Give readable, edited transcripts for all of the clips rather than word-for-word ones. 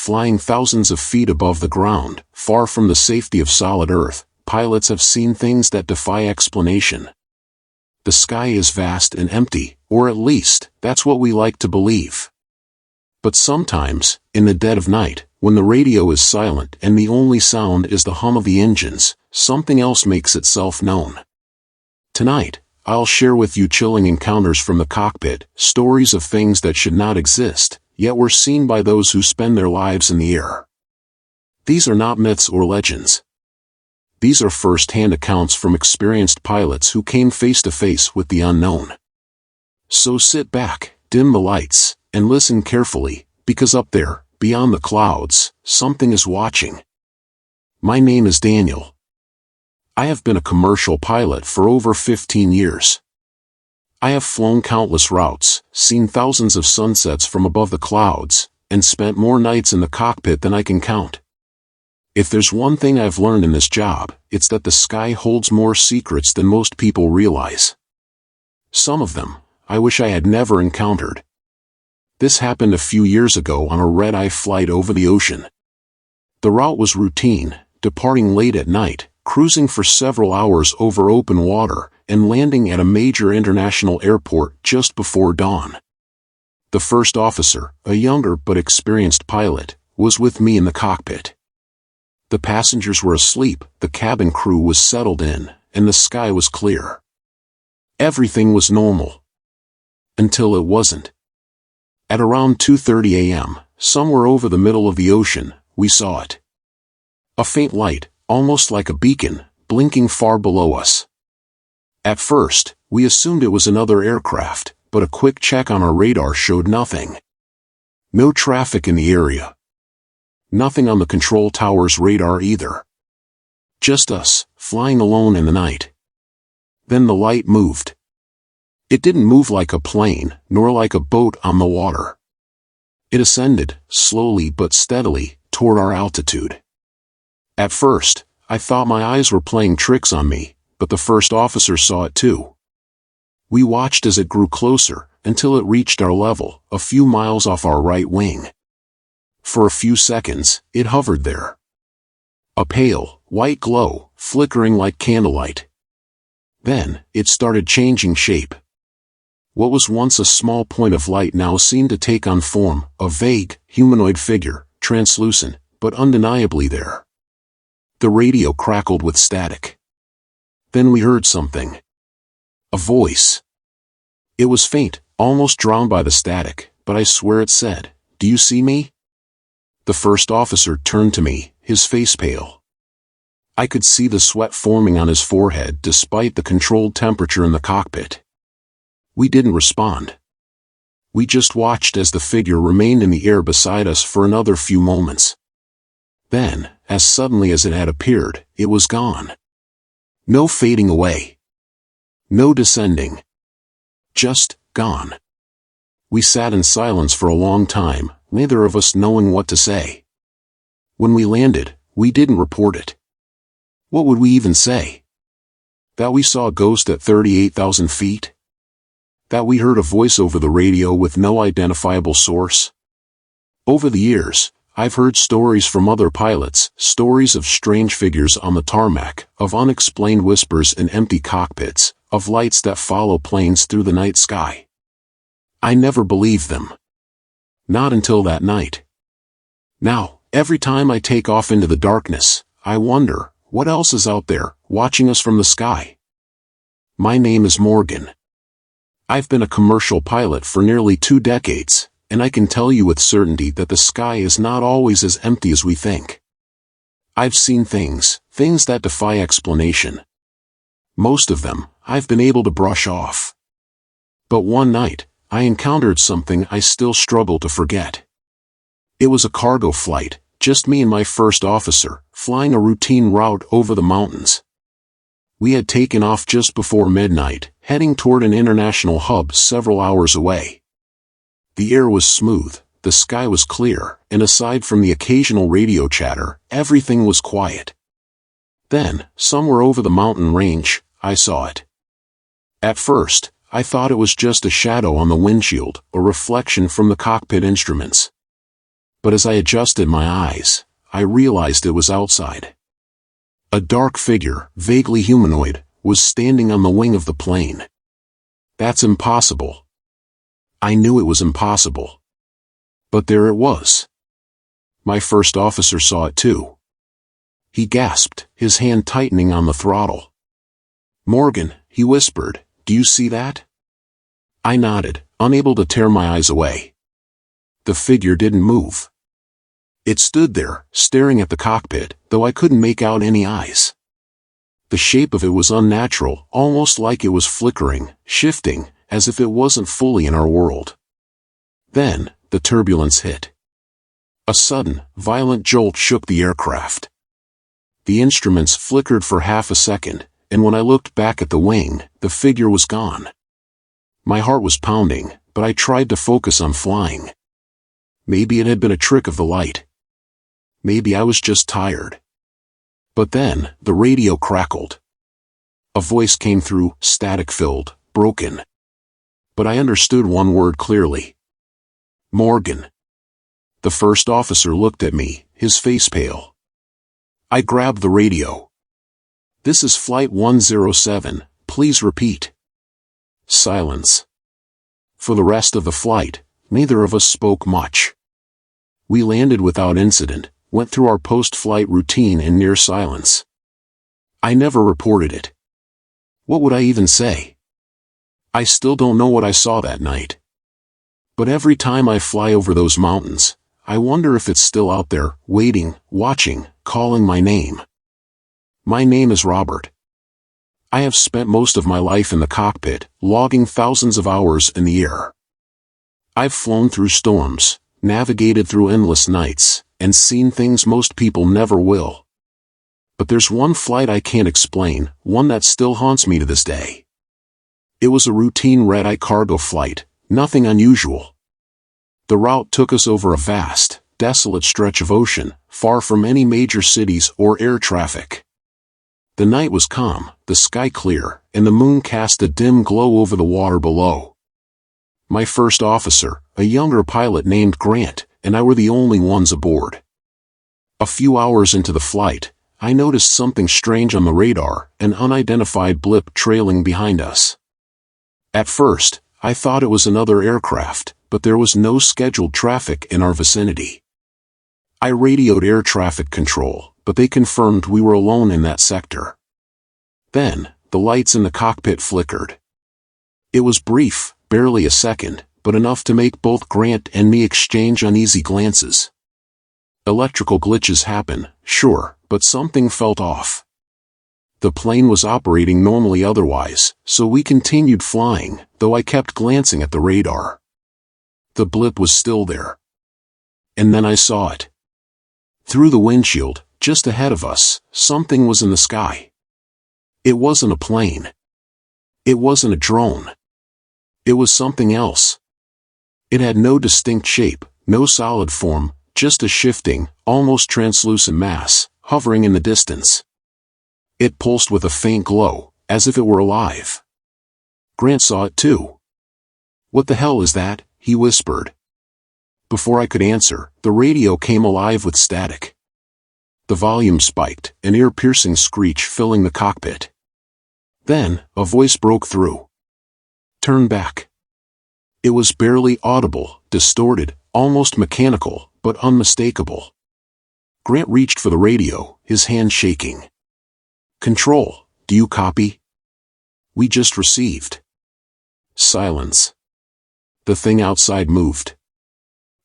flying thousands of feet above the ground, far from the safety of solid Earth, pilots have seen things that defy explanation. The sky is vast and empty, or at least, that's what we like to believe. But sometimes, in the dead of night, when the radio is silent and the only sound is the hum of the engines, something else makes itself known. Tonight, I'll share with you chilling encounters from the cockpit, stories of things that should not exist, yet were seen by those who spend their lives in the air. These are not myths or legends. These are first-hand accounts from experienced pilots who came face to face with the unknown. So sit back, dim the lights, and listen carefully, because up there, beyond the clouds, something is watching. My name is Daniel. I have been a commercial pilot for over 15 years. I have flown countless routes, seen thousands of sunsets from above the clouds, and spent more nights in the cockpit than I can count. If there's one thing I've learned in this job, it's that the sky holds more secrets than most people realize. Some of them, I wish I had never encountered. This happened a few years ago on a red-eye flight over the ocean. The route was routine, departing late at night, cruising for several hours over open water, and landing at a major international airport just before dawn. The first officer, a younger but experienced pilot, was with me in the cockpit. The passengers were asleep, the cabin crew was settled in, and the sky was clear. Everything was normal. Until it wasn't. At around 2:30 a.m., somewhere over the middle of the ocean, we saw it. A faint light, almost like a beacon, blinking far below us. At first, we assumed it was another aircraft, but a quick check on our radar showed nothing. No traffic in the area. Nothing on the control tower's radar either. Just us, flying alone in the night. Then the light moved. It didn't move like a plane, nor like a boat on the water. It ascended, slowly but steadily, toward our altitude. At first, I thought my eyes were playing tricks on me, but the first officer saw it too. We watched as it grew closer, until it reached our level, a few miles off our right wing. For a few seconds, it hovered there. A pale, white glow, flickering like candlelight. Then, it started changing shape. What was once a small point of light now seemed to take on form, a vague, humanoid figure, translucent, but undeniably there. The radio crackled with static. Then we heard something. A voice. It was faint, almost drowned by the static, but I swear it said, "Do you see me?" The first officer turned to me, his face pale. I could see the sweat forming on his forehead despite the controlled temperature in the cockpit. We didn't respond. We just watched as the figure remained in the air beside us for another few moments. Then, as suddenly as it had appeared, it was gone. No fading away. No descending. Just gone. We sat in silence for a long time, neither of us knowing what to say. When we landed, we didn't report it. What would we even say? That we saw a ghost at 38,000 feet? That we heard a voice over the radio with no identifiable source? Over the years, I've heard stories from other pilots, stories of strange figures on the tarmac, of unexplained whispers in empty cockpits, of lights that follow planes through the night sky. I never believed them. Not until that night. Now, every time I take off into the darkness, I wonder, what else is out there, watching us from the sky? My name is Morgan. I've been a commercial pilot for nearly 2 decades, and I can tell you with certainty that the sky is not always as empty as we think. I've seen things that defy explanation. Most of them, I've been able to brush off. But one night, I encountered something I still struggle to forget. It was a cargo flight, just me and my first officer, flying a routine route over the mountains. We had taken off just before midnight, heading toward an international hub several hours away. The air was smooth, the sky was clear, and aside from the occasional radio chatter, everything was quiet. Then, somewhere over the mountain range, I saw it. At first, I thought it was just a shadow on the windshield, a reflection from the cockpit instruments. But as I adjusted my eyes, I realized it was outside. A dark figure, vaguely humanoid, was standing on the wing of the plane. That's impossible. I knew it was impossible. But there it was. My first officer saw it too. He gasped, his hand tightening on the throttle. "Morgan," he whispered, "do you see that?" I nodded, unable to tear my eyes away. The figure didn't move. It stood there, staring at the cockpit, though I couldn't make out any eyes. The shape of it was unnatural, almost like it was flickering, shifting, as if it wasn't fully in our world. Then, the turbulence hit. A sudden, violent jolt shook the aircraft. The instruments flickered for half a second, and when I looked back at the wing, the figure was gone. My heart was pounding, but I tried to focus on flying. Maybe it had been a trick of the light. Maybe I was just tired. But then, the radio crackled. A voice came through, static-filled, broken. But I understood one word clearly. "Morgan." The first officer looked at me, his face pale. I grabbed the radio. "This is Flight 107, please repeat." Silence. For the rest of the flight, neither of us spoke much. We landed without incident, went through our post-flight routine in near silence. I never reported it. What would I even say? I still don't know what I saw that night. But every time I fly over those mountains, I wonder if it's still out there, waiting, watching, calling my name. My name is Robert. I have spent most of my life in the cockpit, logging thousands of hours in the air. I've flown through storms, navigated through endless nights, and seen things most people never will. But there's one flight I can't explain, one that still haunts me to this day. It was a routine red-eye cargo flight, nothing unusual. The route took us over a vast, desolate stretch of ocean, far from any major cities or air traffic. The night was calm, the sky clear, and the moon cast a dim glow over the water below. My first officer, a younger pilot named Grant, and I were the only ones aboard. A few hours into the flight, I noticed something strange on the radar, an unidentified blip trailing behind us. At first, I thought it was another aircraft, but there was no scheduled traffic in our vicinity. I radioed air traffic control, but they confirmed we were alone in that sector. Then, the lights in the cockpit flickered. It was brief, barely a second, but enough to make both Grant and me exchange uneasy glances. Electrical glitches happen, sure, but something felt off. The plane was operating normally otherwise, so we continued flying, though I kept glancing at the radar. The blip was still there. And then I saw it. Through the windshield, just ahead of us, something was in the sky. It wasn't a plane. It wasn't a drone. It was something else. It had no distinct shape, no solid form, just a shifting, almost translucent mass, hovering in the distance. It pulsed with a faint glow, as if it were alive. Grant saw it too. "What the hell is that?" he whispered. Before I could answer, the radio came alive with static. The volume spiked, an ear-piercing screech filling the cockpit. Then, a voice broke through. "Turn back." It was barely audible, distorted, almost mechanical, but unmistakable. Grant reached for the radio, his hand shaking. "Control, do you copy?" "We just received." Silence. The thing outside moved.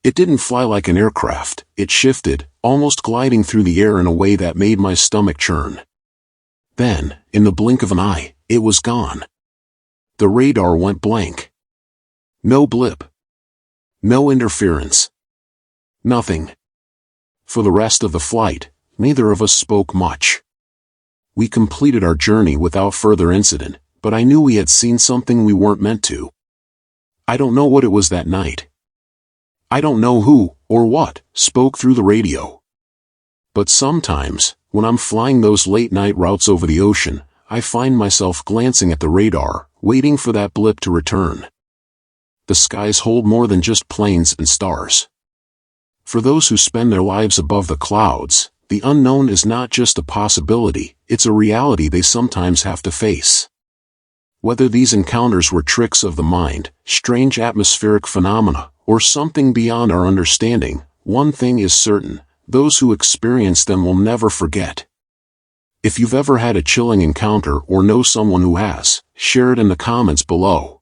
It didn't fly like an aircraft, it shifted, almost gliding through the air in a way that made my stomach churn. Then, in the blink of an eye, it was gone. The radar went blank. No blip. No interference. Nothing. For the rest of the flight, neither of us spoke much. We completed our journey without further incident, but I knew we had seen something we weren't meant to. I don't know what it was that night. I don't know who, or what, spoke through the radio. But sometimes, when I'm flying those late-night routes over the ocean, I find myself glancing at the radar, waiting for that blip to return. The skies hold more than just planes and stars. For those who spend their lives above the clouds, the unknown is not just a possibility, it's a reality they sometimes have to face. Whether these encounters were tricks of the mind, strange atmospheric phenomena, or something beyond our understanding, one thing is certain: those who experience them will never forget. If you've ever had a chilling encounter or know someone who has, share it in the comments below.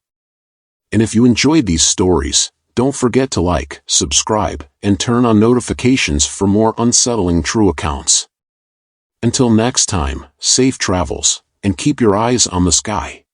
And if you enjoyed these stories, don't forget to like, subscribe, and turn on notifications for more unsettling true accounts. Until next time, safe travels, and keep your eyes on the sky.